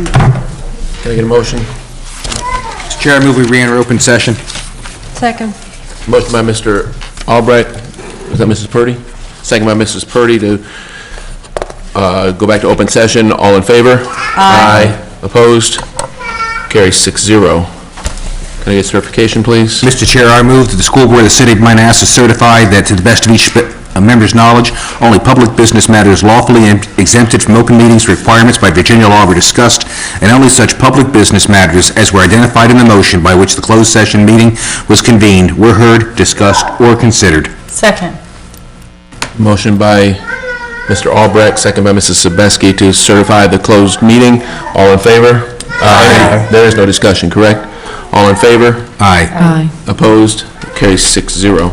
Can I get a motion? Mr. Chair, I move we re-enter open session. Second. Motion by Mr. Albrecht. Is that Mrs. Purdy? Second by Mrs. Purdy to go back to open session. All in favor? Aye. Opposed? Carries 6-0. Can I get certification, please? Mr. Chair, I move that the school board of the city of Manassas certify that to the best of each member's knowledge, only public business matters lawfully exempted from open meetings requirements by Virginia law were discussed, and only such public business matters as were identified in the motion by which the closed session meeting was convened were heard, discussed, or considered. Second. Motion by Mr. Albrecht, second by Mrs. Sebeski to certify the closed meeting. All in favor? Aye. There is no discussion, correct? All in favor? Aye. Aye. Opposed? Carries 6-0.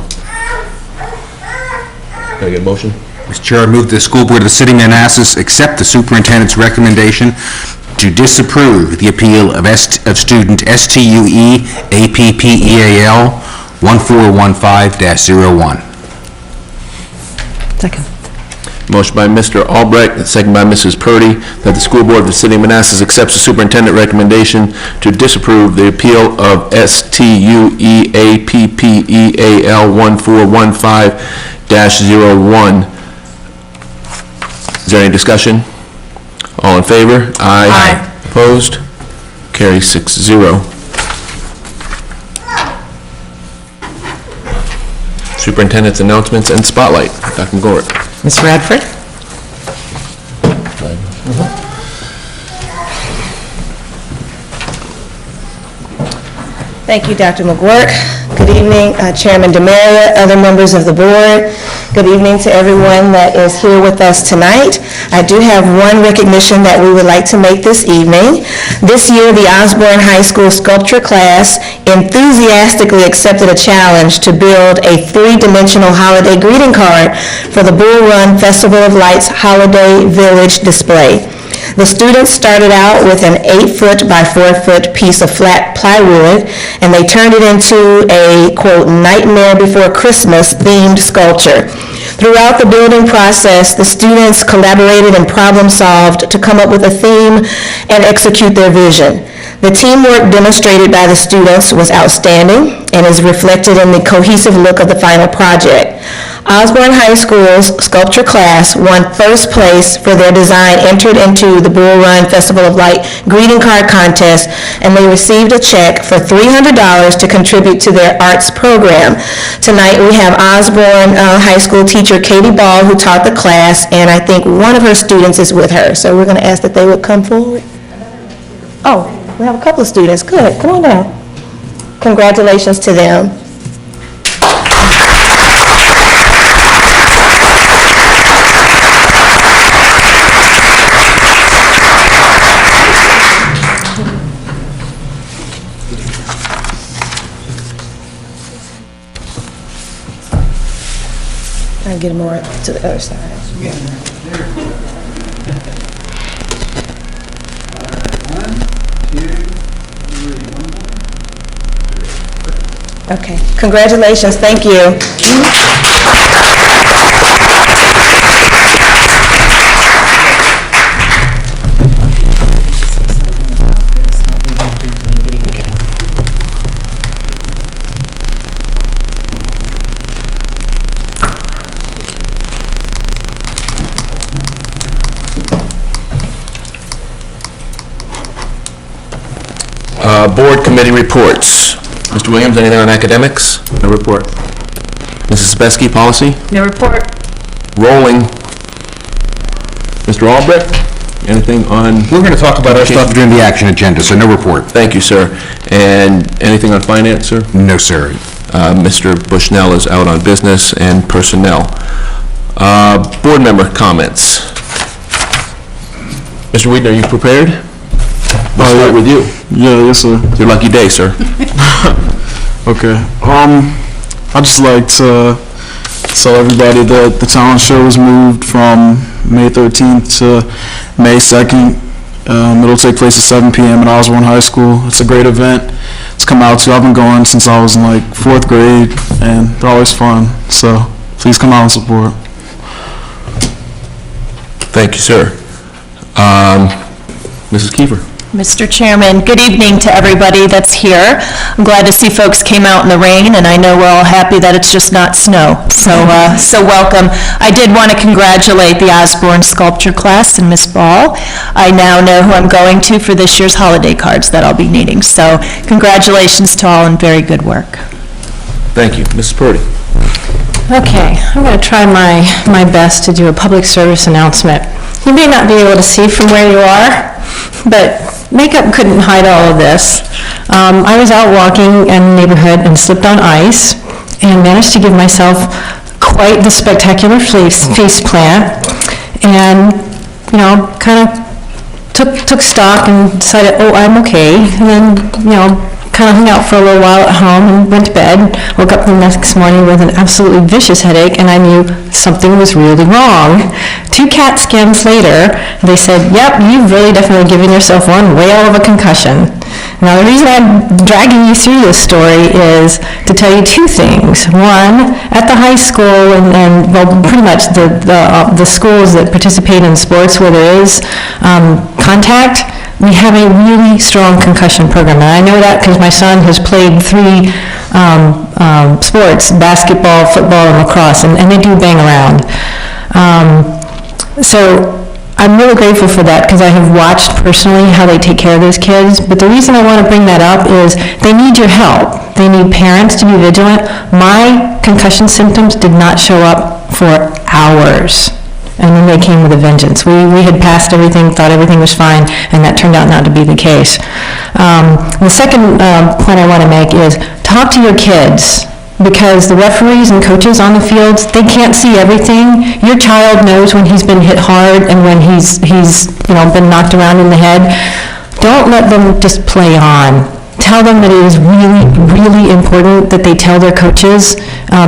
Can I get a motion? Mr. Chair, I move that the school board of the city of Manassas accept the superintendent's recommendation to disapprove the appeal of student STUE APPEAL 1415-01. Second. Motion by Mr. Albrecht, second by Mrs. Purdy, that the school board of the city of Manassas accepts the superintendent recommendation to disapprove the appeal of STUE APPEAL 1415-01. Is there any discussion? All in favor? Aye. Aye. Opposed? Carry 6-0. Superintendent's announcements and spotlight. Dr. McGorrick. Ms. Radford? Thank you, Dr. McGuirk. Good evening, Chairman DeMaria, other members of the board. Good evening to everyone that is here with us tonight. I do have one recognition that we would like to make this evening. This year, the Osborne High School sculpture class enthusiastically accepted a challenge to build a three-dimensional holiday greeting card for the Bull Run Festival of Lights Holiday Village display. The students started out with an 8-foot by 4-foot piece of flat plywood, and they turned it into a, quote, Nightmare Before Christmas themed sculpture. Throughout the building process, the students collaborated and problem solved to come up with a theme and execute their vision. The teamwork demonstrated by the students was outstanding and is reflected in the cohesive look of the final project. Osborne High School's sculpture class won first place for their design entered into the Bull Run Festival of Light greeting card contest, and they received a check for $300 to contribute to their arts program. Tonight we have Osborne High School teacher Katie Ball, who taught the class, and I think one of her students is with her. So we're going to ask that they would come forward. Oh, we have a couple of students. Good. Come on down. Congratulations to them. I'll get more to the other side. Okay, congratulations, thank you. Board committee reports. Mr. Williams, anything on academics? No report. Mrs. Sebeski, policy? No report. Rolling. Mr. Albrecht, anything on? We're going to talk about our stuff during the action agenda, so no report. Thank you, sir. And anything on finance, sir? No, sir. Mr. Bushnell is out on business and personnel. Board member comments. Mr. Whedon, are you prepared? We'll start with you. Yeah, yes, sir. It's your lucky day, sir. Okay. I'd just like to tell everybody that the talent show was moved from May 13th to May 2nd. It'll take place at 7 p.m. at Osborne High School. It's a great event. It's come out to. I've been going since I was in like 4th grade, and they're always fun. So please come out and support. Thank you, sir. Mrs. Kiefer. Mr. Chairman, good evening to everybody that's here. I'm glad to see folks came out in the rain, and I know we're all happy that it's just not snow. So welcome. I did want to congratulate the Osborne sculpture class and Miss Ball. I now know who I'm going to for this year's holiday cards that I'll be needing. So congratulations to all and very good work. Thank you. Mrs. Purdy. Okay, I'm going to try my best to do a public service announcement. You may not be able to see from where you are, but makeup couldn't hide all of this. I was out walking in the neighborhood and slipped on ice and managed to give myself quite the spectacular face plant, and, you know, kind of took stock and decided, oh, I'm okay, and then, you know, kind of hung out for a little while at home and went to bed. Woke up the next morning with an absolutely vicious headache, and I knew something was really wrong. 2 CAT scans later, they said, yep, you've really definitely given yourself one whale of a concussion. Now, the reason I'm dragging you through this story is to tell you 2 things. One, at the high school and well, pretty much the schools that participate in sports where there is contact, we have a really strong concussion program. And I know that because my son has played 3 sports, basketball, football, and lacrosse, and they do bang around. So I'm really grateful for that because I have watched personally how they take care of those kids. But the reason I want to bring that up is they need your help. They need parents to be vigilant. My concussion symptoms did not show up for hours, and then they came with a vengeance. We had passed everything, thought everything was fine, and that turned out not to be the case. The second point I want to make is talk to your kids, because the referees and coaches on the fields, they can't see everything. Your child knows when he's been hit hard and when he's you know, been knocked around in the head. Don't let them just play on. Tell them that it is really, really important that they tell their coaches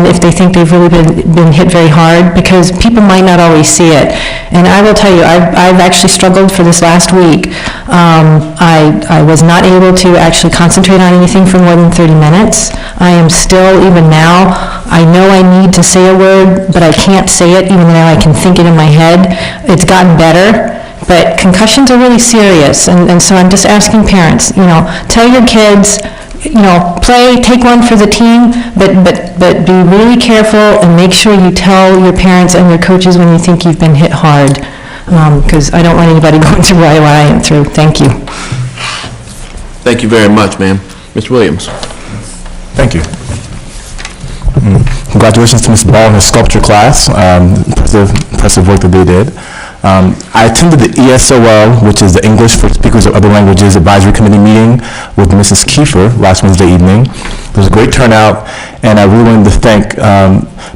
if they think they've really been hit very hard, because people might not always see it. And I will tell you, I've actually struggled for this last week. I was not able to actually concentrate on anything for more than 30 minutes. I am still, even now, I know I need to say a word, but I can't say it even though I can think it in my head. It's gotten better. But concussions are really serious, and so I'm just asking parents, you know, tell your kids, you know, play, take one for the team, but be really careful and make sure you tell your parents and your coaches when you think you've been hit hard, because I don't want anybody going through what I am through. Thank you. Thank you very much, ma'am. Mr. Williams. Thank you. Congratulations to Ms. Ball and her sculpture class. Impressive work that they did. I attended the ESOL, which is the English for Speakers of Other Languages Advisory Committee meeting with Mrs. Kiefer last Wednesday evening. It was a great turnout, and I really wanted to thank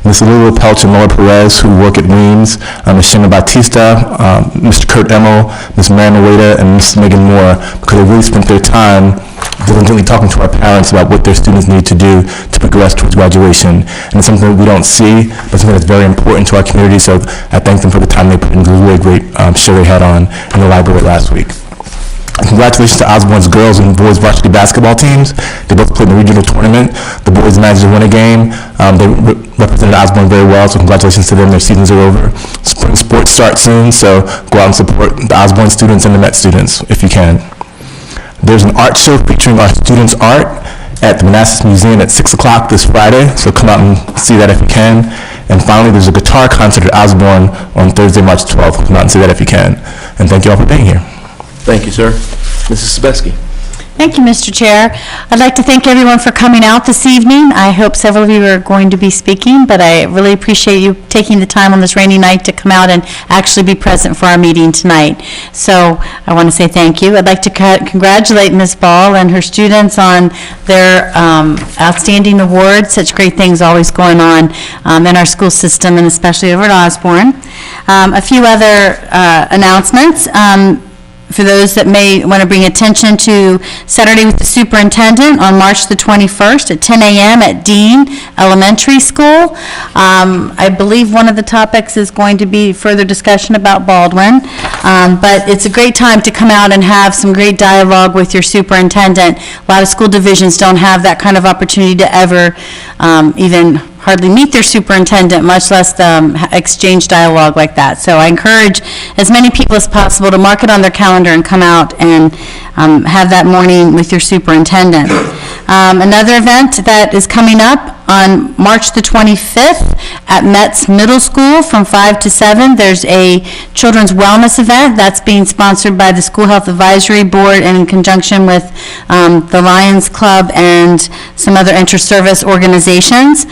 Ms. Lula Pelch and Laura Perez, who work at Weems, Ms. Shanna Batista, Mr. Kurt Emmel, Ms. Miranda Wada, and Ms. Megan Moore, because they really spent their time diligently talking to our parents about what their students need to do to progress towards graduation. And it's something that we don't see, but something that's very important to our community, so I thank them for the time they put into the really great show they had on in the library last week. And congratulations to Osborne's girls and boys varsity basketball teams. They both played in the regional tournament. The boys managed to win a game. They represented Osborne very well, so congratulations to them. Their seasons are over. Spring sports start soon, so go out and support the Osborne students and the Met students if you can. There's an art show featuring our students' art at the Manassas Museum at 6 o'clock this Friday, so come out and see that if you can. And finally, there's a guitar concert at Osborne on Thursday, March 12th. Come out and see that if you can. And thank you all for being here. Thank you, sir. Mrs. Sebeski. Thank you, Mr. Chair. I'd like to thank everyone for coming out this evening. I hope several of you are going to be speaking, but I really appreciate you taking the time on this rainy night to come out and actually be present for our meeting tonight. So I want to say thank you. I'd like to congratulate Ms. Ball and her students on their outstanding awards. Such great things always going on in our school system, and especially over at Osborne. A few other announcements. For those that may want to bring attention to Saturday with the Superintendent on March the 21st at 10 a.m. at Dean Elementary School. I believe one of the topics is going to be further discussion about Baldwin, but it's a great time to come out and have some great dialogue with your superintendent. A lot of school divisions don't have that kind of opportunity to ever even hardly meet their superintendent, much less exchange dialogue like that. So I encourage as many people as possible to mark it on their calendar and come out and have that morning with your superintendent. Another event that is coming up on March the 25th at Metz Middle School from 5 to 7, there's a children's wellness event that's being sponsored by the School Health Advisory Board and in conjunction with the Lions Club and some other inter-service organizations.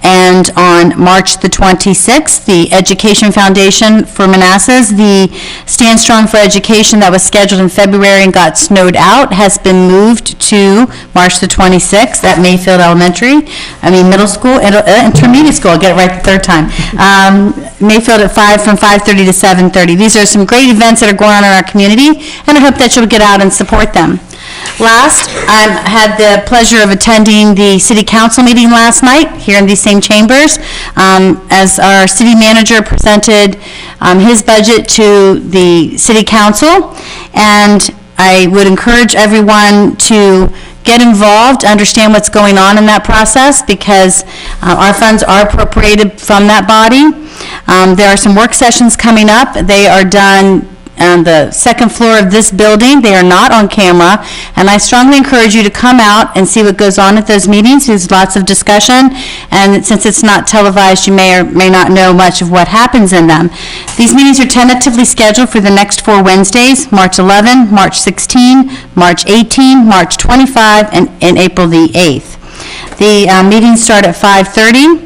And on March the 26th, the Education Foundation for Manassas, the Stand Strong for Education that was scheduled in February and got snowed out, has been moved to March the 26th at Mayfield Middle School, intermediate school, I'll get it right the third time. Mayfield at 5, from 5:30 to 7:30. These are some great events that are going on in our community, and I hope that you'll get out and support them. Last, I had the pleasure of attending the city council meeting last night here in these same chambers, as our city manager presented his budget to the city council, and I would encourage everyone to get involved, understand what's going on in that process, because our funds are appropriated from that body. There are some work sessions coming up. They are done on the second floor of this building. They are not on camera, and I strongly encourage you to come out and see what goes on at those meetings. There's lots of discussion, and since it's not televised, you may or may not know much of what happens in them. These meetings are tentatively scheduled for the next 4 Wednesdays, March 11, March 16, March 18, March 25, and April the 8th. The meetings start at 5:30.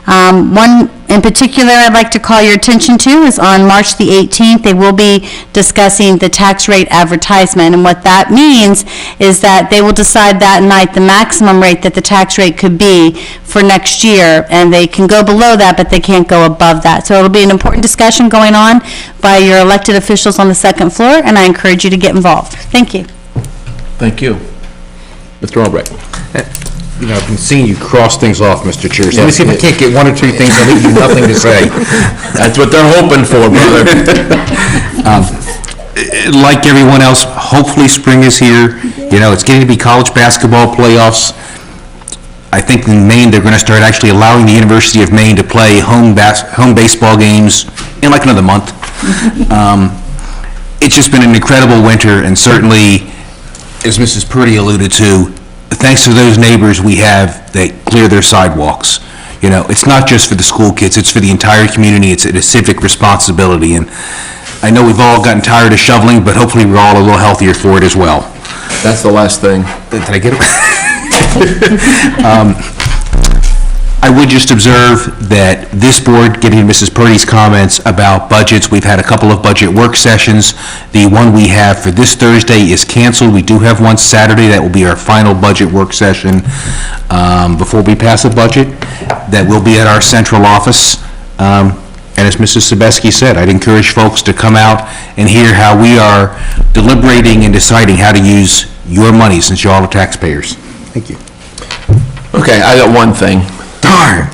One in particular I'd like to call your attention to is on March the 18th, they will be discussing the tax rate advertisement. And what that means is that they will decide that night the maximum rate that the tax rate could be for next year. And they can go below that, but they can't go above that. So it'll be an important discussion going on by your elected officials on the second floor, and I encourage you to get involved. Thank you. Thank you. Mr. Albright. You know, I've been seeing you cross things off, Mr. Chair, so let me see if I can't get 1 or 2 things I leave you nothing to say. That's what they're hoping for, brother. Like everyone else, hopefully spring is here. You know, it's getting to be college basketball playoffs. I think in Maine, they're going to start actually allowing the University of Maine to play home baseball games in like another month. It's just been an incredible winter, and certainly, as Mrs. Purdy alluded to, thanks to those neighbors we have that clear their sidewalks. You know, it's not just for the school kids, it's for the entire community. It's a civic responsibility, and I know we've all gotten tired of shoveling, but hopefully we're all a little healthier for it as well. That's the last thing. Did I get it? I would just observe that this board, getting Mrs. Purdy's comments about budgets, we've had a couple of budget work sessions. The one we have for this Thursday is canceled. We do have one Saturday. That will be our final budget work session before we pass a budget. That will be at our central office. And as Mrs. Sebeski said, I'd encourage folks to come out and hear how we are deliberating and deciding how to use your money, since you're all the taxpayers. Thank you. Okay, I got one thing. Darn.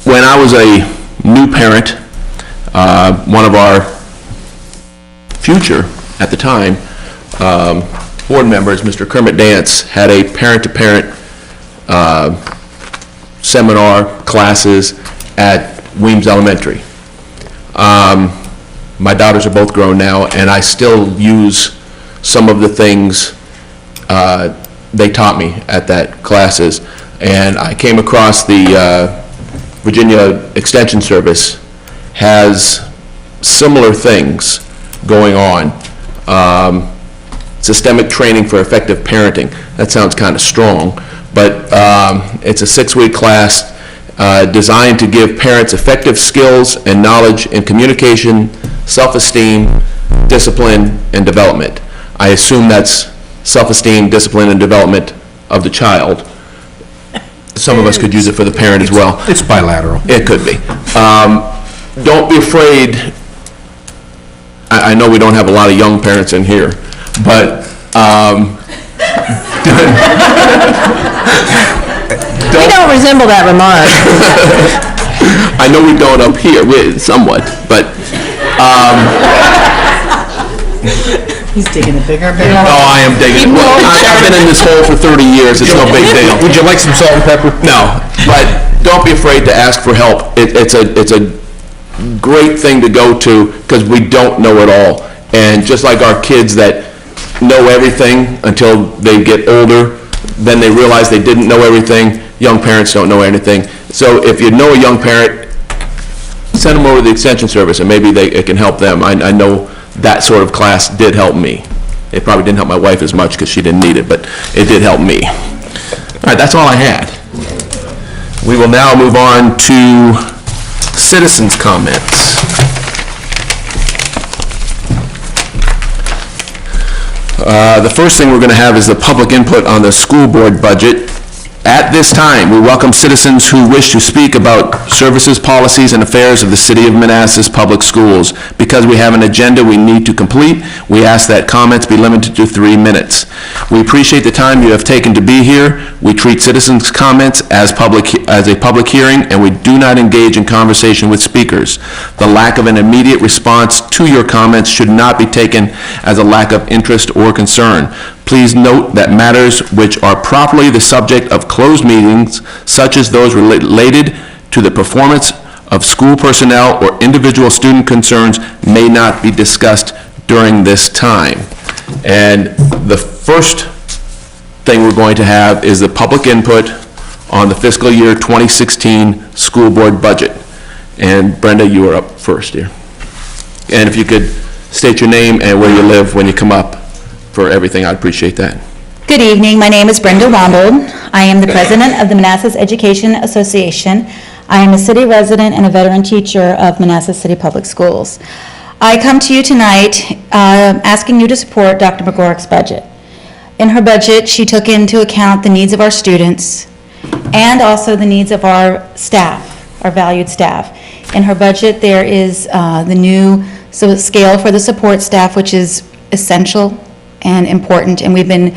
When I was a new parent, one of our future, at the time, board members, Mr. Kermit Dance, had a parent-to-parent seminar, classes at Weems Elementary. My daughters are both grown now, and I still use some of the things they taught me at that classes. And I came across the Virginia Extension Service has similar things going on. Systemic training for effective parenting. That sounds kind of strong, but it's a 6-week class designed to give parents effective skills and knowledge in communication, self-esteem, discipline, and development. I assume that's self-esteem, discipline, and development of the child. Some of us could use it for the parent as well. It's bilateral. It could be. Don't be afraid. I know we don't have a lot of young parents in here, but We don't resemble that remark. I know we don't up here, somewhat, but He's digging it bigger and bigger. Oh, I am digging it. Well, I've been in this hole for 30 years, it's no big deal. Would you like some salt and pepper? No, but don't be afraid to ask for help. It's a great thing to go to, because we don't know it all. And just like our kids that know everything until they get older, then they realize they didn't know everything, young parents don't know anything. So if you know a young parent, send them over to the Extension Service, and maybe it can help them. I know that sort of class did help me. It probably didn't help my wife as much because she didn't need it, but it did help me. All right, that's all I had. We will now move on to citizens' comments. The first thing we're going to have is the public input on the school board budget. At this time, we welcome citizens who wish to speak about services, policies, and affairs of the City of Manassas Public Schools. Because we have an agenda we need to complete, we ask that comments be limited to 3 minutes. We appreciate the time you have taken to be here. We treat citizens' comments as a public hearing, and we do not engage in conversation with speakers. The lack of an immediate response to your comments should not be taken as a lack of interest or concern. Please note that matters which are properly the subject of closed meetings, such as those related to the performance of school personnel or individual student concerns, may not be discussed during this time. And the first thing we're going to have is the public input on the fiscal year 2016 school board budget. And Brenda, you are up first here. And if you could state your name and where you live when you come up for everything, I'd appreciate that. Good evening. My name is Brenda Wombold. I am the president of the Manassas Education Association. I am a city resident and a veteran teacher of Manassas City Public Schools. I come to you tonight asking you to support Dr. McGorrick's budget. In her budget, she took into account the needs of our students and also the needs of our staff, our valued staff. In her budget, there is the new scale for the support staff, which is essential and important, and we've been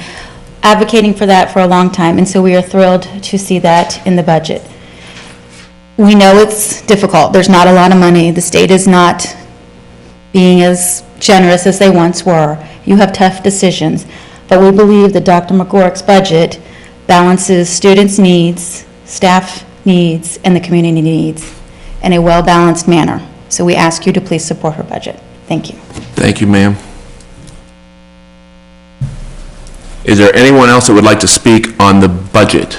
advocating for that for a long time, and so we are thrilled to see that in the budget. We know it's difficult. There's not a lot of money. The state is not being as generous as they once were. You have tough decisions, but we believe that Dr. McGorrick's budget balances students' needs, staff needs, and the community needs in a well-balanced manner. So we ask you to please support her budget. Thank you. Thank you, ma'am. Is there anyone else that would like to speak on the budget?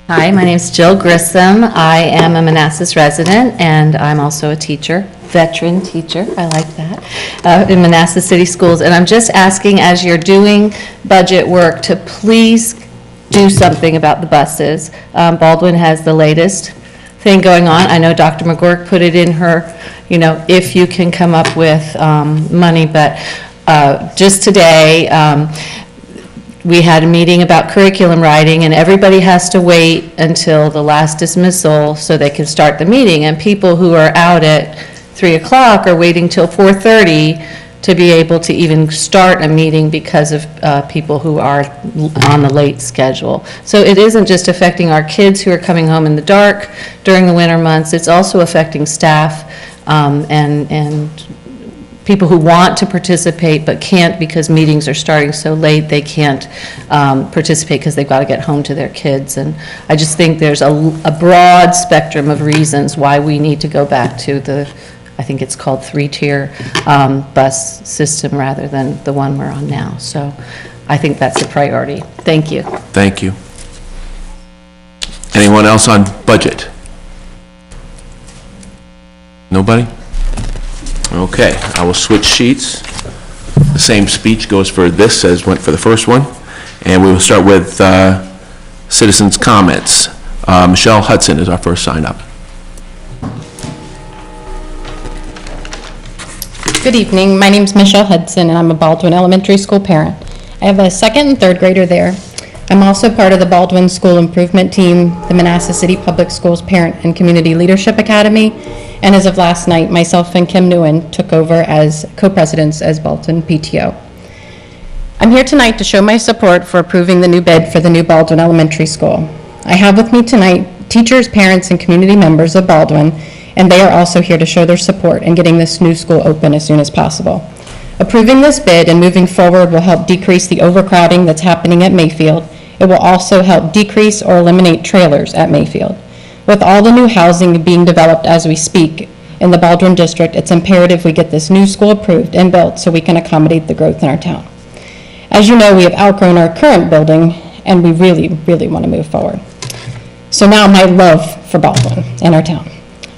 Hi, my name is Jill Grissom. I am a Manassas resident, and I'm also a teacher, veteran teacher, I like that, in Manassas City Schools. And I'm just asking, as you're doing budget work, to please do something about the buses. Baldwin has the latest thing going on. I know Dr. McGorrick put it in her, if you can come up with money, but just today, we had a meeting about curriculum writing, and everybody has to wait until the last dismissal so they can start the meeting, and people who are out at 3 o'clock are waiting till 4:30 to be able to even start a meeting because of people who are on the late schedule. So it isn't just affecting our kids who are coming home in the dark during the winter months, it's also affecting staff and people who want to participate but can't because meetings are starting so late, they can't participate because they've got to get home to their kids. And I just think there's a broad spectrum of reasons why we need to go back to the, I think it's called 3-tier bus system rather than the one we're on now. So I think that's a priority. Thank you. Thank you. Anyone else on budget? Nobody? Okay, I will switch sheets. The same speech goes for this as went for the first one. And we will start with citizens' comments. Michelle Hudson is our first sign-up. Good evening. My name is Michelle Hudson, and I'm a Baldwin Elementary School parent. I have a second and third grader there. I'm also part of the Baldwin School Improvement Team, the Manassas City Public Schools Parent and Community Leadership Academy, and as of last night, myself and Kim Nguyen took over as co-presidents as Baldwin PTO. I'm here tonight to show my support for approving the new bid for the new Baldwin Elementary School. I have with me tonight teachers, parents, and community members of Baldwin, and they are also here to show their support in getting this new school open as soon as possible. Approving this bid and moving forward will help decrease the overcrowding that's happening at Mayfield. It will also help decrease or eliminate trailers at Mayfield. With all the new housing being developed as we speak in the Baldwin district, it's imperative we get this new school approved and built so we can accommodate the growth in our town. As you know, we have outgrown our current building, and we really, really want to move forward. So now my love for Baldwin and our town.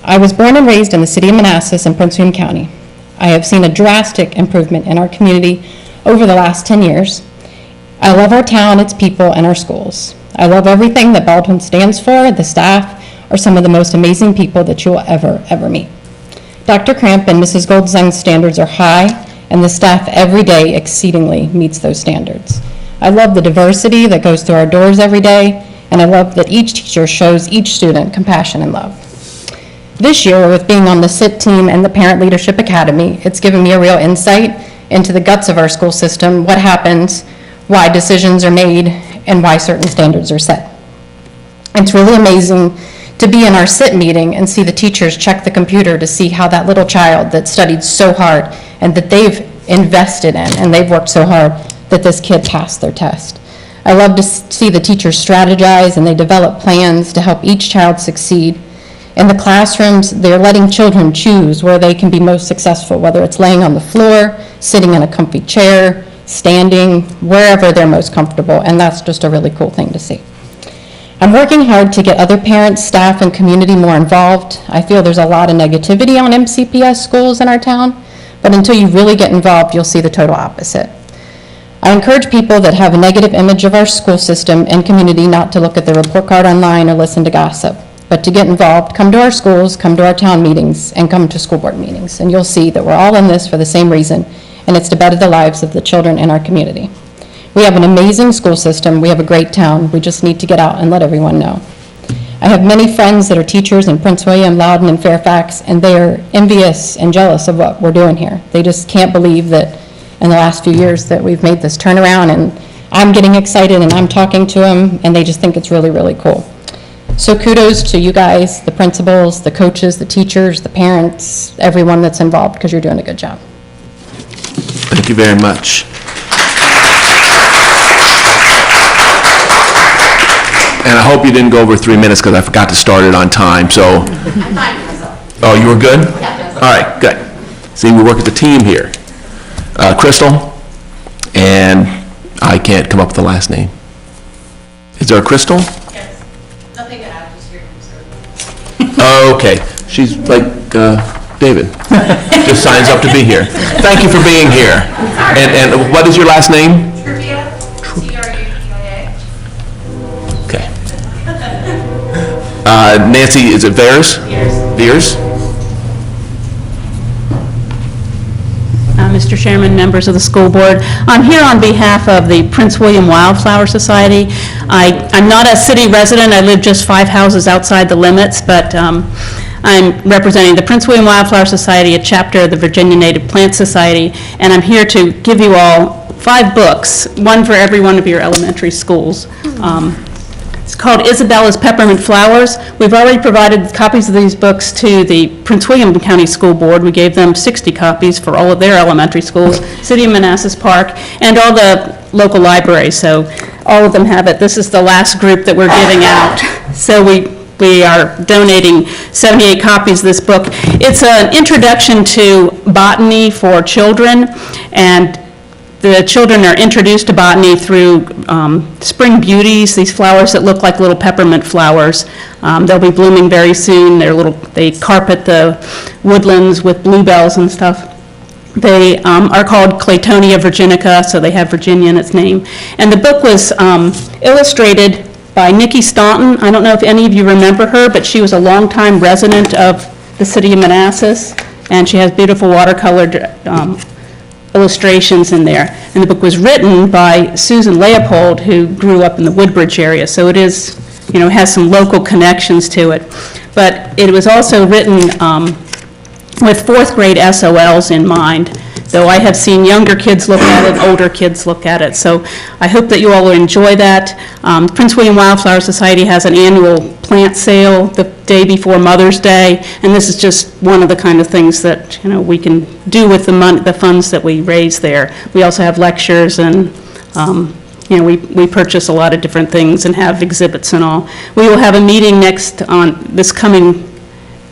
I was born and raised in the city of Manassas in Prince William County. I have seen a drastic improvement in our community over the last 10 years. I love our town, its people, and our schools. I love everything that Baldwin stands for. The staff are some of the most amazing people that you will ever meet. Dr. Kramp and Mrs. Goldzung's standards are high, and the staff every day exceedingly meets those standards. I love the diversity that goes through our doors every day, and I love that each teacher shows each student compassion and love. This year, with being on the SIT team and the Parent Leadership Academy, it's given me a real insight into the guts of our school system, what happens, why decisions are made, and why certain standards are set. It's really amazing to be in our SIT meeting and see the teachers check the computer to see how that little child that studied so hard and that they've invested in and they've worked so hard that this kid passed their test. I love to see the teachers strategize and they develop plans to help each child succeed. In the classrooms, they're letting children choose where they can be most successful, whether it's laying on the floor, sitting in a comfy chair, standing, wherever they're most comfortable, and that's just a really cool thing to see. I'm working hard to get other parents, staff, and community more involved. I feel there's a lot of negativity on MCPS schools in our town, but until you really get involved, you'll see the total opposite. I encourage people that have a negative image of our school system and community not to look at the report card online or listen to gossip, but to get involved, come to our schools, come to our town meetings, and come to school board meetings. And you'll see that we're all in this for the same reason, and it's to better the lives of the children in our community. We have an amazing school system. We have a great town. We just need to get out and let everyone know. I have many friends that are teachers in Prince William, Loudoun, and Fairfax, and they are envious and jealous of what we're doing here. They just can't believe that in the last few years that we've made this turnaround, and I'm getting excited and I'm talking to them, and they just think it's really, really cool. So kudos to you guys, the principals, the coaches, the teachers, the parents, everyone that's involved, because you're doing a good job. Thank you very much. And I hope you didn't go over 3 minutes because I forgot to start it on time, so. I'm fine with myself. Oh, you were good? Yeah. All right, good. See, we work as a team here. Crystal, and I can't come up with the last name. Is there a Crystal? Yes. Nothing to add, just here from Okay. She's like David. Just signs up to be here. Thank you for being here. And what is your last name? Truvia, T-R-U-V-I-A. Okay. Nancy, is it Veers? Veers. Mr. Chairman, members of the school board. I'm here on behalf of the Prince William Wildflower Society. I'm not a city resident. I live just 5 houses outside the limits, but I'm representing the Prince William Wildflower Society, a chapter of the Virginia Native Plant Society, and I'm here to give you all 5 books, one for every one of your elementary schools. It's called Isabella's Peppermint Flowers. We've already provided copies of these books to the Prince William County School Board. We gave them 60 copies for all of their elementary schools, City of Manassas Park, and all the local libraries, so all of them have it. This is the last group that we're giving out. So we are donating 78 copies of this book. It's an introduction to botany for children, and the children are introduced to botany through spring beauties, these flowers that look like little peppermint flowers. They'll be blooming very soon. They carpet the woodlands with bluebells and stuff. They are called Claytonia virginica, so they have Virginia in its name. And the book was illustrated by Nikki Staunton. I don't know if any of you remember her, but she was a longtime resident of the city of Manassas, and she has beautiful watercolored illustrations in there. And the book was written by Susan Leopold, who grew up in the Woodbridge area, so it is, has some local connections to it. But it was also written with 4th grade SOLs in mind, though I have seen younger kids look at it, older kids look at it. So I hope that you all will enjoy that. Prince William Wildflower Society has an annual plant sale the day before Mother's Day, and this is just one of the kind of things that, you know, we can do with the money, the funds that we raise there. We also have lectures and, you know, we purchase a lot of different things and have exhibits and all. We will have a meeting on this coming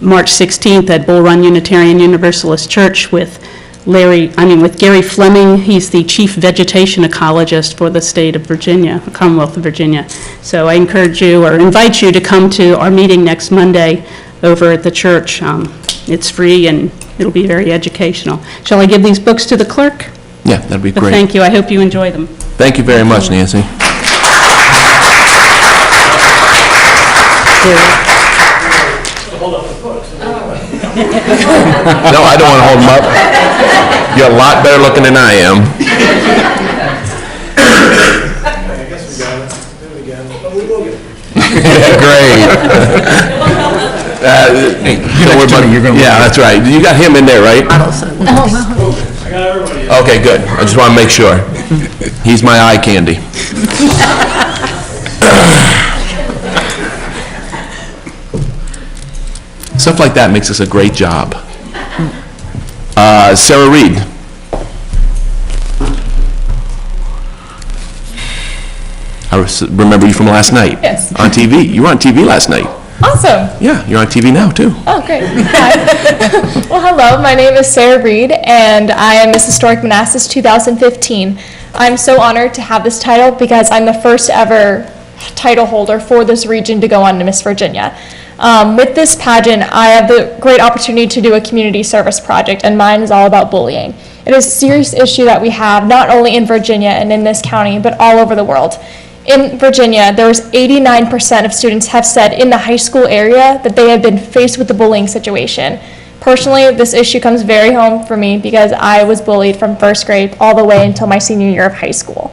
March 16th at Bull Run Unitarian Universalist Church with Gary Fleming. He's the chief vegetation ecologist for the state of Virginia, Commonwealth of Virginia. So I encourage you or invite you to come to our meeting next Monday over at the church. It's free and it'll be very educational. Shall I give these books to the clerk? Yeah, that'd be But great. thank you. I hope you enjoy them. Thank you very much, Nancy. No, I don't want to hold them up. You're a lot better looking than I am. Great. Don't worry about it. Yeah, that's right. You got him in there, right? Okay, good. I just want to make sure. He's my eye candy. Stuff like that makes us a great job. Sarah Reed. I remember you from last night. Yes. On TV. You were on TV last night. Awesome. Yeah, you're on TV now, too. Oh, great. Hi. Well, hello. My name is Sarah Reed, and I am Miss Historic Manassas 2015. I'm so honored to have this title because I'm the first ever title holder for this region to go on to Miss Virginia. With this pageant, I have the great opportunity to do a community service project, and mine is all about bullying. It is a serious issue that we have, not only in Virginia and in this county, but all over the world. In Virginia, there was 89% of students have said in the high school area that they have been faced with the bullying situation. Personally, this issue comes very home for me because I was bullied from first grade all the way until my senior year of high school.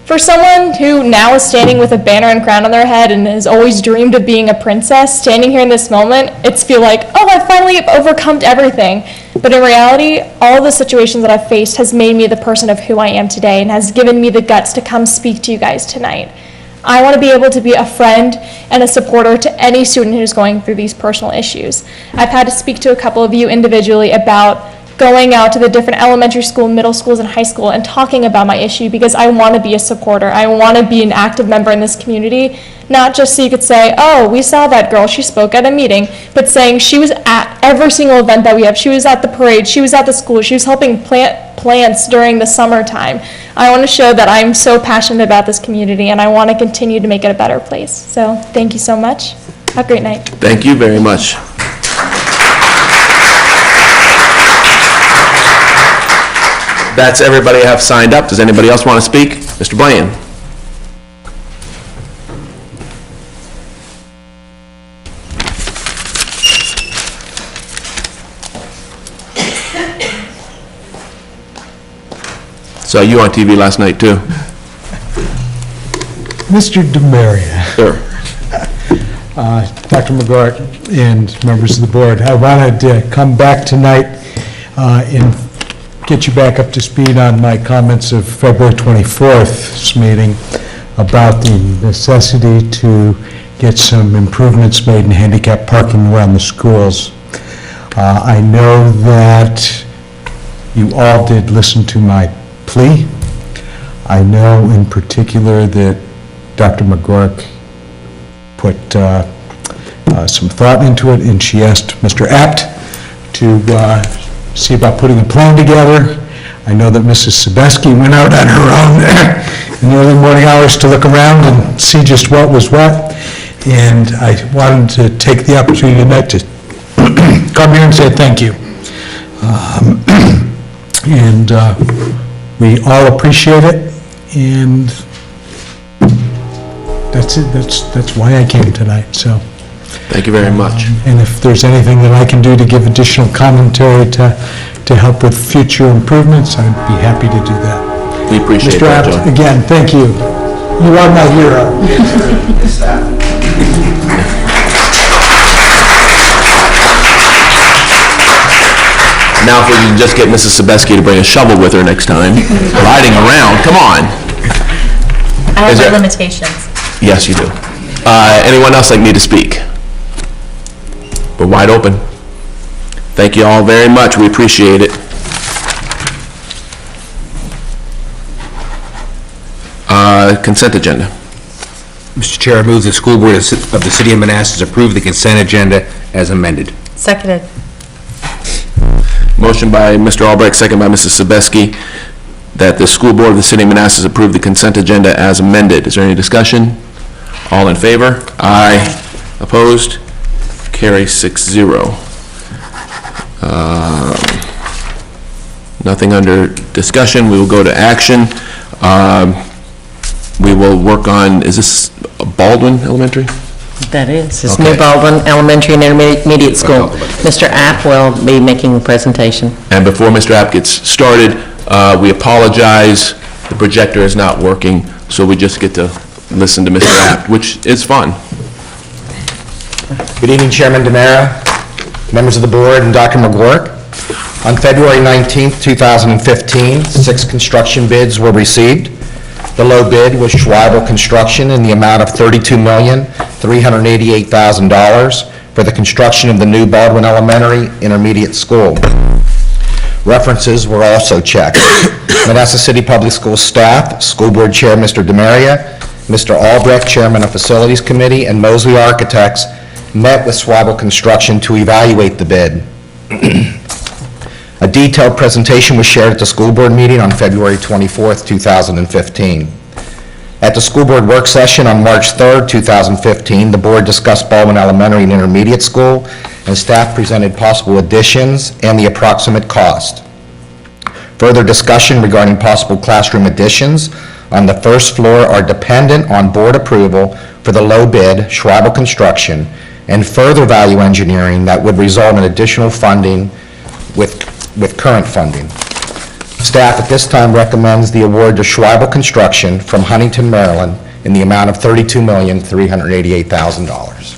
For someone who now is standing with a banner and crown on their head and has always dreamed of being a princess, standing here in this moment, it's feel like, oh, I finally overcome everything. But in reality, all the situations that I've faced has made me the person of who I am today and has given me the guts to come speak to you guys tonight. I want to be able to be a friend and a supporter to any student who's going through these personal issues. I've had to speak to a couple of you individually about going out to the different elementary school, middle schools, and high school and talking about my issue because I want to be a supporter. I want to be an active member in this community, not just so you could say, oh, we saw that girl, she spoke at a meeting, but saying she was at every single event that we have. She was at the parade, she was at the school, she was helping plant plants during the summertime. I want to show that I'm so passionate about this community and I want to continue to make it a better place. So thank you so much. Have a great night. Thank you very much. That's everybody I have signed up. Does anybody else want to speak? Mr. Bland. So you on TV last night, too? Mr. DeMaria. Sure. Dr. McGuirk and members of the board, I wanted to come back tonight and get you back up to speed on my comments of February 24th's meeting about the necessity to get some improvements made in handicap parking around the schools. I know that you all did listen to my plea. I know in particular that Dr. McGuirk put some thought into it, and she asked Mr. Apt to see about putting a plan together. I know that Mrs. Sebeski went out on her own in the early morning hours to look around and see just what was what, and I wanted to take the opportunity tonight to come here and say thank you. And we all appreciate it, and that's it. That's why I came tonight, so. Thank you very much. And if there's anything that I can do to give additional commentary to help with future improvements, I'd be happy to do that. We appreciate Mr. that, Abt, John. again, thank you. You are my hero. Now if we can just get Mrs. Sebeski to bring a shovel with her next time, riding around, come on. I Is have my there- limitations. Yes, you do. Anyone else like me to speak? We're wide open. Thank you all very much. We appreciate it. Consent agenda. Mr. Chair, I move the school board of the City of Manassas approve the consent agenda as amended. Seconded. Motion by Mr. Albrecht, second by Mrs. Sebeski, that the school board of the City of Manassas approve the consent agenda as amended. Is there any discussion? All in favor? Aye. Opposed? Carry 6-0. Nothing under discussion. We will go to action. We will work on, is this Baldwin Elementary? That is. It's Okay. New Baldwin Elementary and Intermediate School. Mr. App will be making a presentation. And before Mr. App gets started, we apologize. The projector is not working, so we just get to listen to Mr. App, which is fun. Good evening, Chairman Demera, members of the board, and Dr. McGuirk. On February 19th, 2015, 6 construction bids were received. The low bid was Schweibel Construction in the amount of $32,388,000 for the construction of the new Baldwin Elementary Intermediate School. References were also checked. Manassas City Public Schools staff, School Board Chair Mr. Demaria, Mr. Albrecht, Chairman of Facilities Committee, and Mosley Architects met with Schweibel Construction to evaluate the bid. A detailed presentation was shared at the school board meeting on February 24th, 2015. At the school board work session on March 3rd, 2015, the board discussed Baldwin Elementary and Intermediate School, and staff presented possible additions and the approximate cost. Further discussion regarding possible classroom additions on the first floor are dependent on board approval for the low bid, Schweibel Construction, and further value engineering that would result in additional funding with current funding. Staff at this time recommends the award to Schweibel Construction from Huntington, Maryland in the amount of $32,388,000.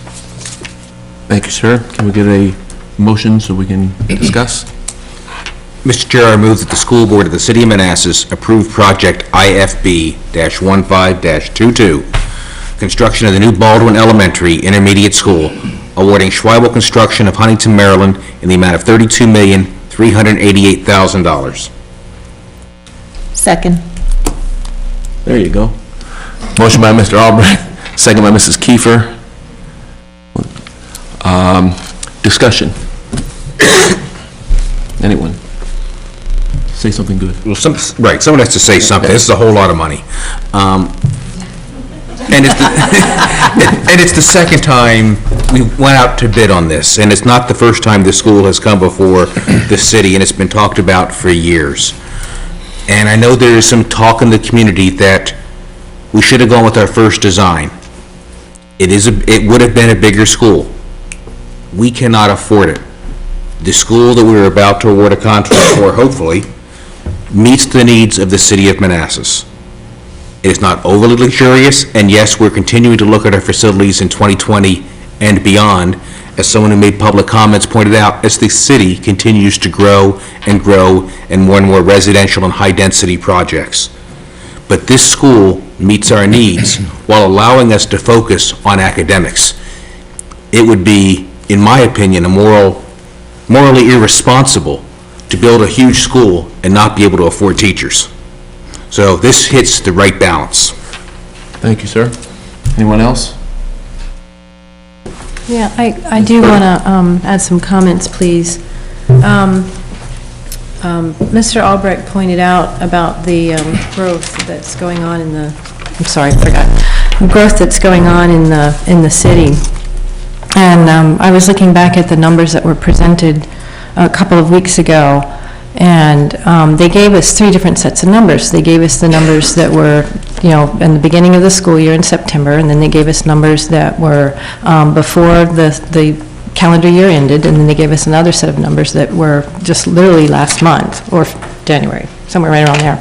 Thank you, sir. Can we get a motion so we can discuss? Mr. Chair, I move that the school board of the City of Manassas approve project IFB-15-22, construction of the new Baldwin Elementary Intermediate School, awarding Schweibel Construction of Huntington, Maryland in the amount of $32,388,000. Second. There you go. Motion by Mr. Albrecht, second by Mrs. Kiefer. Discussion. Anyone? Say something good. Well, right, someone has to say something. This is a whole lot of money. And it's the second time we went out to bid on this, and it's not the first time this school has come before the city, and it's been talked about for years. And I know there is some talk in the community that we should have gone with our first design. It would have been a bigger school. We cannot afford it. The school that we're about to award a contract for, hopefully, meets the needs of the City of Manassas. It is not overly luxurious, and yes, we're continuing to look at our facilities in 2020 and beyond, as someone who made public comments pointed out, as the city continues to grow and more and more residential and high-density projects. But this school meets our needs while allowing us to focus on academics. It would be, in my opinion, morally irresponsible to build a huge school and not be able to afford teachers. So this hits the right balance. Thank you, sir. Anyone else? Yeah, I do want to add some comments, please. Mr. Albrecht pointed out about the growth that's going on in the, I'm sorry, I forgot, growth that's going on in the city. And I was looking back at the numbers that were presented a couple of weeks ago, and they gave us 3 different sets of numbers. They gave us the numbers that were, in the beginning of the school year in September, and then they gave us numbers that were before the calendar year ended, and then they gave us another set of numbers that were just literally last month, or January, somewhere right around there.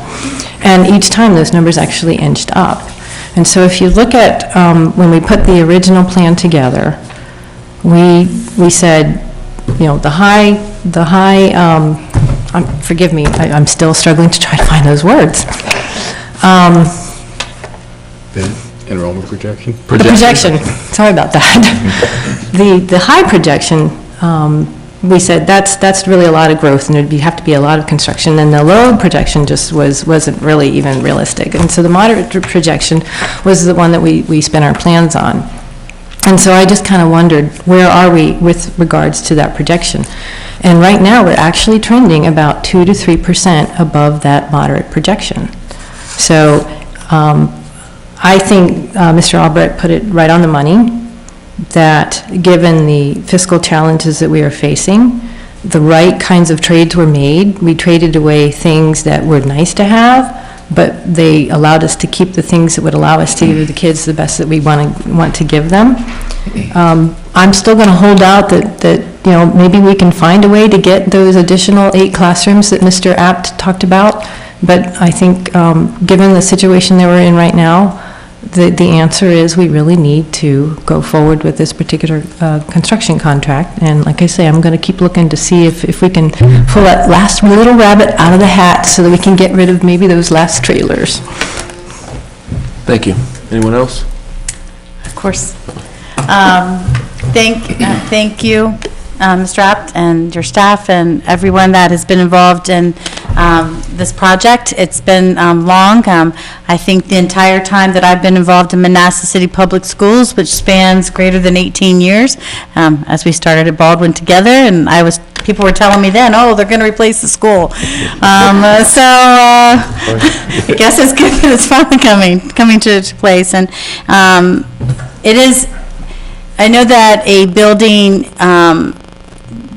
And each time those numbers actually inched up. And so if you look at when we put the original plan together, we said, the high forgive me, I'm still struggling to try to find those words. Enrollment projection? The projection, sorry about that. The high projection, we said that's really a lot of growth, and there'd have to be a lot of construction, and the low projection just wasn't really even realistic. And so the moderate projection was the one that we spent our plans on. And so I just kind of wondered, where are we with regards to that projection? And right now, we're actually trending about 2 to 3% above that moderate projection. So I think Mr. Albrecht put it right on the money, that given the fiscal challenges that we are facing, the right kinds of trades were made. We traded away things that were nice to have, but they allowed us to keep the things that would allow us to give the kids the best that we want to give them. I'm still going to hold out that maybe we can find a way to get those additional 8 classrooms that Mr. Apt talked about. But I think given the situation that we're in right now, the answer is we really need to go forward with this particular construction contract. And like I say, I'm going to keep looking to see if we can pull that last little rabbit out of the hat so that we can get rid of maybe those last trailers. Thank you. Anyone else? Of course. Thank you, Mr. Apt, and your staff, and everyone that has been involved in this project. It's been long. I think the entire time that I've been involved in Manassas City Public Schools, which spans greater than 18 years, as we started at Baldwin together, and people were telling me then, oh, they're going to replace the school. I guess it's good that it's finally coming to place. And it is, I know that a building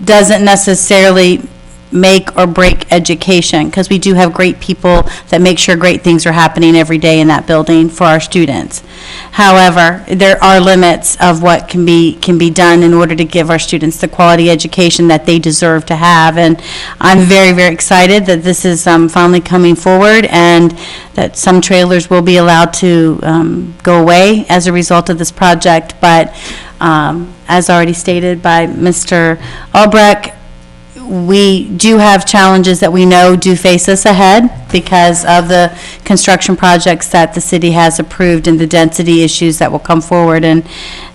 doesn't necessarily make or break education, because we do have great people that make sure great things are happening every day in that building for our students. However, there are limits of what can be done in order to give our students the quality education that they deserve to have. And I'm very, very excited that this is finally coming forward, and that some trailers will be allowed to go away as a result of this project. But as already stated by Mr. Albrecht, we do have challenges that we know do face us ahead because of the construction projects that the city has approved and the density issues that will come forward. And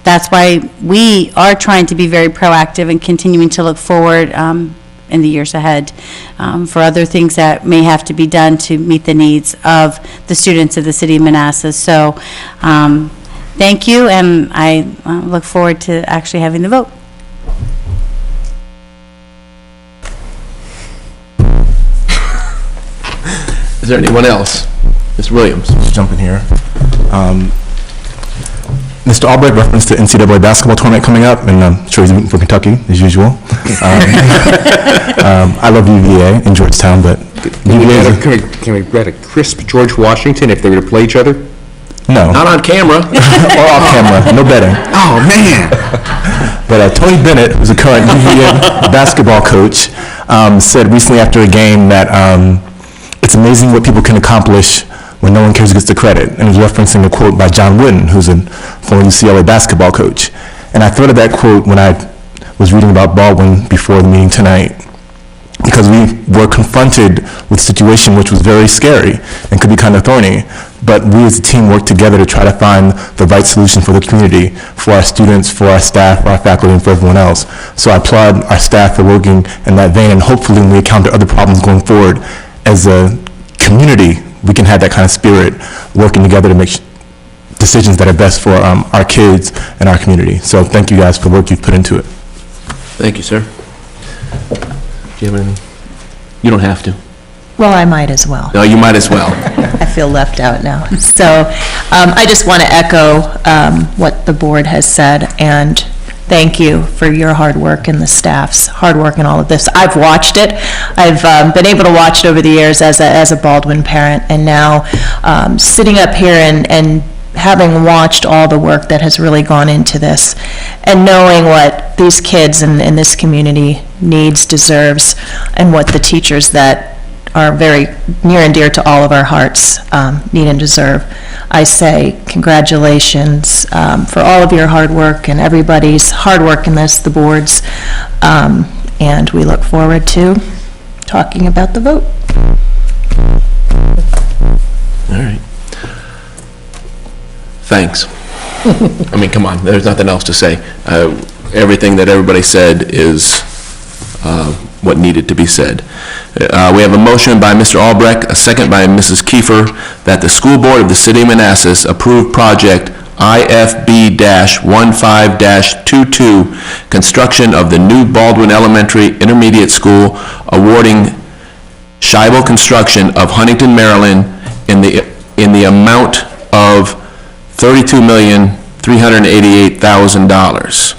that's why we are trying to be very proactive and continuing to look forward in the years ahead for other things that may have to be done to meet the needs of the students of the city of Manassas. So thank you, and I look forward to actually having the vote. Is there anyone else? Ms. Williams. Just jump in here. Mr. Albrecht referenced the NCAA basketball tournament coming up, and I'm sure he's rooting for Kentucky, as usual. I love UVA in Georgetown, but Can we get a crisp George Washington if they were to play each other? No. Not on camera. Or off camera, no betting. Oh, man. But Tony Bennett, who's a current UVA basketball coach, said recently after a game that it's amazing what people can accomplish when no one cares who gets the credit. And he was referencing a quote by John Wooden, who's a former UCLA basketball coach. And I thought of that quote when I was reading about Baldwin before the meeting tonight, because we were confronted with a situation which was very scary and could be kind of thorny. But we as a team worked together to try to find the right solution for the community, for our students, for our staff, for our faculty, and for everyone else. So I applaud our staff for working in that vein, and hopefully when we encounter other problems going forward, as a community, we can have that kind of spirit, working together to make decisions that are best for our kids and our community. So thank you guys for the work you've put into it. Thank you, sir. Do you have anything? You don't have to. Well, I might as well. No, you might as well. I feel left out now. So I just want to echo what the board has said, and thank you for your hard work and the staff's hard work in all of this. I've watched it. I've been able to watch it over the years as a Baldwin parent, and now sitting up here and having watched all the work that has really gone into this, and knowing what these kids in this community needs, deserves, and what the teachers that are very near and dear to all of our hearts need and deserve. I say congratulations for all of your hard work and everybody's hard work in this, the boards, and we look forward to talking about the vote. All right. Thanks. I mean, come on, there's nothing else to say. Everything that everybody said is what needed to be said. We have a motion by Mr. Albrecht, a second by Mrs. Kiefer, that the school board of the city of Manassas approve project IFB-15-22, construction of the new Baldwin Elementary Intermediate School, awarding Scheibel Construction of Huntington, Maryland, in the amount of $32,388,000.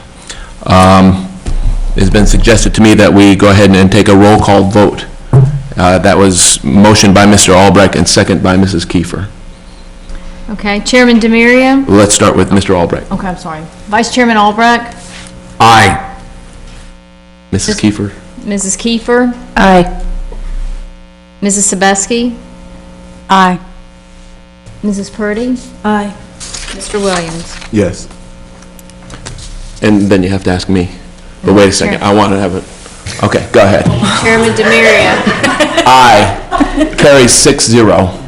It's been suggested to me that we go ahead and take a roll call vote. That was motioned by Mr. Albrecht and second by Mrs. Kiefer. Okay, Chairman Demiria? Let's start with Mr. Albrecht. Okay, I'm sorry. Vice Chairman Albrecht? Aye. Mrs. Kiefer? Mrs. Kiefer? Aye. Mrs. Sebeski? Aye. Mrs. Purdy? Aye. Mr. Williams? Yes. And then you have to ask me. But wait a second, I want to have it. Okay, go ahead. Chairman Demiria? Aye. Carries 6-0.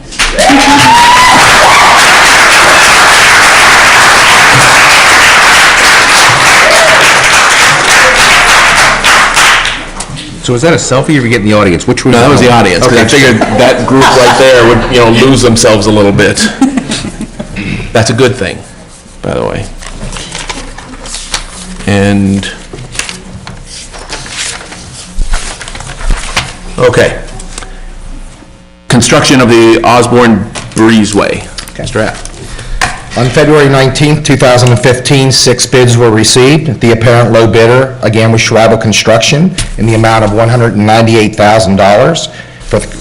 So is that a selfie or we get in the audience? Which one? No, that was the audience, because I figured that group right there would, lose themselves a little bit. That's a good thing, by the way. And, okay. Construction of the Osborne Breezeway. Mr. App. On February 19th, 2015, 6 bids were received. The apparent low bidder, again, was Schwabel Construction in the amount of $198,000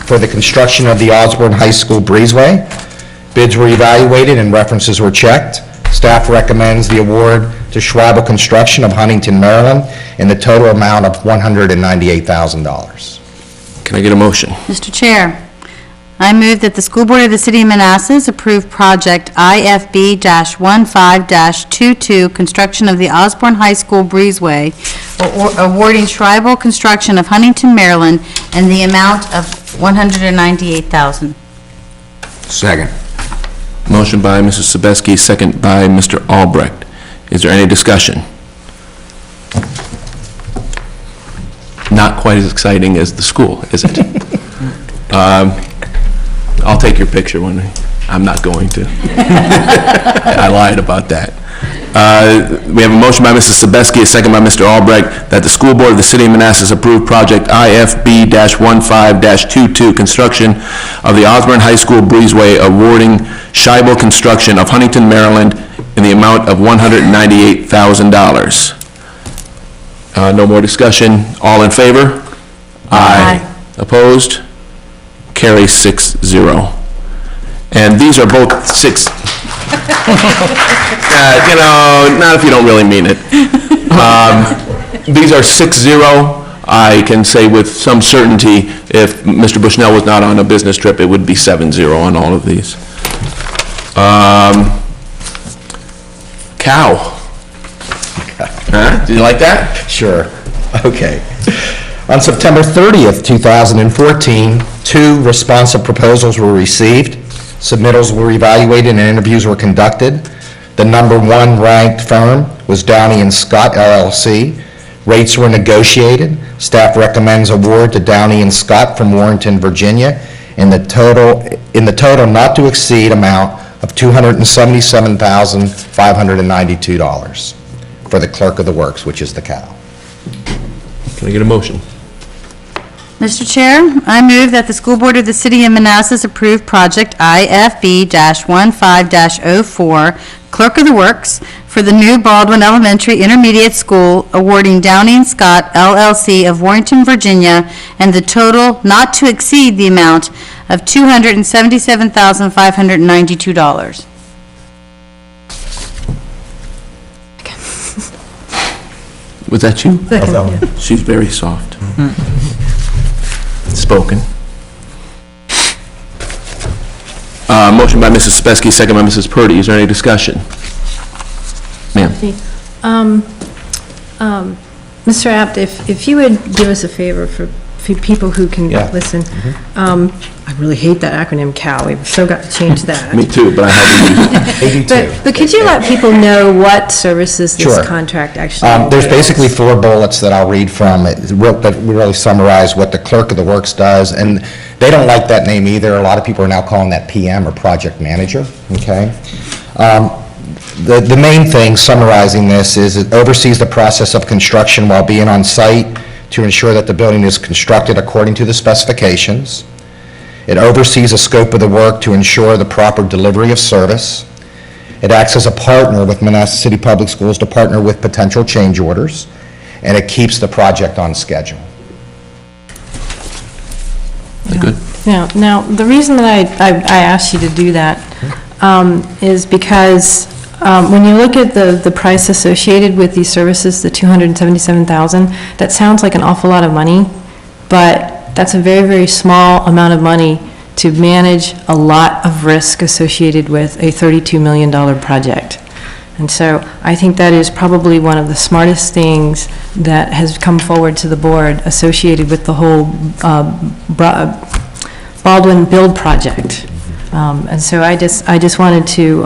for the construction of the Osborne High School Breezeway. Bids were evaluated and references were checked. Staff recommends the award to Schwabel Construction of Huntington, Maryland in the total amount of $198,000. Can I get a motion? Mr. Chair, I move that the School Board of the City of Manassas approve project IFB-15-22, construction of the Osborne High School Breezeway, awarding Schwabel Construction of Huntington, Maryland, in the amount of $198,000. Second. Motion by Mrs. Sebeski, second by Mr. Albrecht. Is there any discussion? Not quite as exciting as the school, is it? I'll take your picture when I'm not going to. I lied about that. We have a motion by Mrs. Sebeski, a second by Mr. Albrecht, that the School Board of the City of Manassas approve project IFB-15-22, construction of the Osborne High School Breezeway, awarding Scheibel Construction of Huntington, Maryland, in the amount of $198,000. No more discussion. All in favor? Aye. Opposed? Carries 6-0. And these are both 6. Not if you don't really mean it. These are 6-0. I can say with some certainty, if Mr. Bushnell was not on a business trip, it would be 7-0 on all of these. Cow. Huh? Do you like that? Sure. Okay. On September 30th, 2014, 2 responsive proposals were received. Submittals were evaluated and interviews were conducted. The number 1 ranked firm was Downey and Scott LLC. Rates were negotiated. Staff recommends award to Downey and Scott from Warrenton, Virginia, in the total not to exceed amount of $277,592 for the clerk of the works, which is the cow. Can I get a motion? Mr. Chair, I move that the School Board of the City of Manassas approve project IFB-15-04, Clerk of the Works, for the new Baldwin Elementary Intermediate School, awarding Downey and Scott LLC of Warrenton, Virginia, and the total not to exceed the amount of $277,592. Was that you? She's very soft. Spoken. Motion by Mrs. Sebeski, second by Mrs. Purdy. Is there any discussion? Ma'am. Mr. Apt, if you would give us a favor for people who can Yeah. listen. I really hate that acronym COW. We've so got to change that. Me too, but I have to use it. But could you let people know what services this Sure. contract actually There's entails? basically 4 bullets that I'll read from it that really summarize what the clerk of the works does, and they don't like that name either. A lot of people are now calling that PM or project manager, okay? The main thing summarizing this is it oversees the process of construction while being on site to ensure that the building is constructed according to the specifications. It oversees the scope of the work to ensure the proper delivery of service. It acts as a partner with Manassas City Public Schools to partner with potential change orders, and it keeps the project on schedule. Good. Now, the reason that I asked you to do that is because when you look at the price associated with these services, the $277,000, that sounds like an awful lot of money, but that's a very, very small amount of money to manage a lot of risk associated with a $32 million project. And so I think that is probably one of the smartest things that has come forward to the board associated with the whole Baldwin build project. And so I just wanted to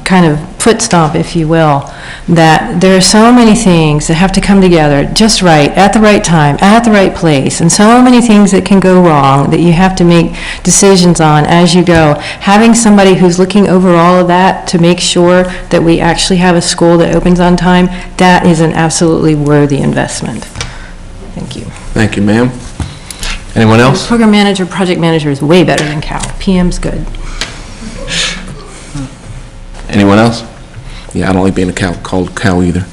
kind of foot stomp, if you will, that there are so many things that have to come together just right, at the right time, at the right place, and so many things that can go wrong that you have to make decisions on as you go. Having somebody who's looking over all of that to make sure that we actually have a school that opens on time, that is an absolutely worthy investment. Thank you. Thank you, ma'am. Anyone else? Program manager, project manager is way better than Cal. PM's good. Anyone else? Yeah, I don't like being called Cal either.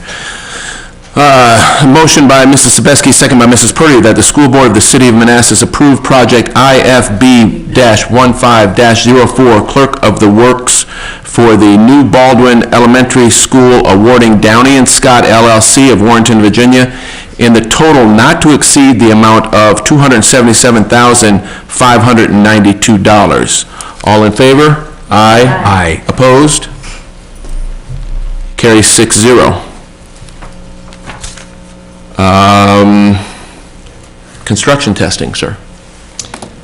Motion by Mrs. Sebeski, second by Mrs. Purdy, that the school board of the city of Manassas approve project IFB-15-04, clerk of the works for the new Baldwin Elementary School, awarding Downey and Scott LLC of Warrenton, Virginia, in the total not to exceed the amount of $277,592. All in favor? Aye. Aye. Opposed? Carries 6-0. Construction testing, sir.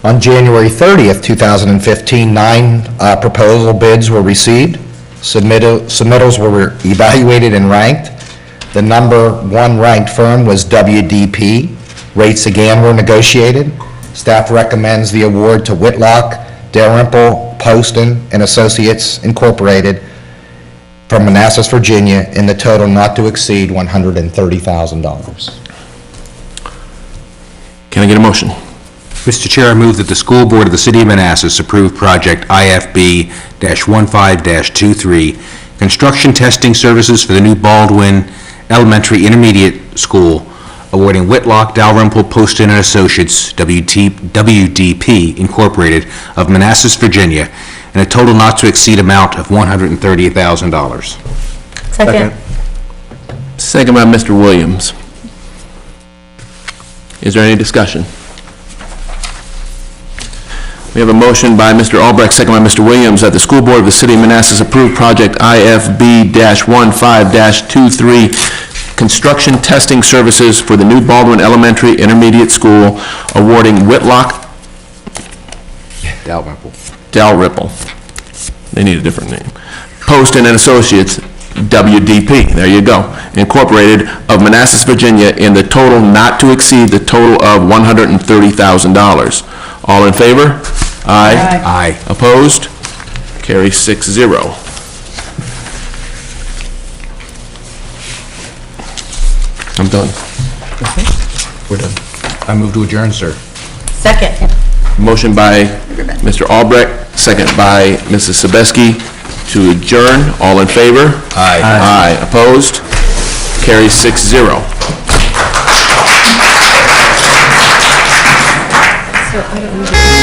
On January 30th, 2015, 9 proposal bids were received. Submittals were evaluated and ranked. The number 1 ranked firm was WDP. Rates again were negotiated. Staff recommends the award to Whitlock, Dalrymple, Poston, and Associates Incorporated from Manassas, Virginia, in the total not to exceed $130,000. Can I get a motion? Mr. Chair, I move that the school board of the city of Manassas approve project IFB-15-23, construction testing services for the new Baldwin Elementary Intermediate School, awarding Whitlock, Dalrymple, Poston and Associates, WDP Incorporated of Manassas, Virginia, in a total not to exceed amount of $130,000. Second. Second by Mr. Williams. Is there any discussion? We have a motion by Mr. Albrecht, second by Mr. Williams, that the school board of the city of Manassas approve project IFB-15-23, construction testing services for the new Baldwin Elementary Intermediate School, awarding Whitlock, Dalrymple. They need a different name. Poston and Associates, WDP, there you go, Incorporated of Manassas, Virginia, in the total not to exceed the total of $130,000. All in favor? Aye. Aye. Opposed? Carries 6-0. I'm done. We're done. I move to adjourn, sir. Second. Motion by Mr. Albrecht, second by Mrs. Sebeski to adjourn. All in favor? Aye. Aye. Opposed? Carries 6-0. So I don't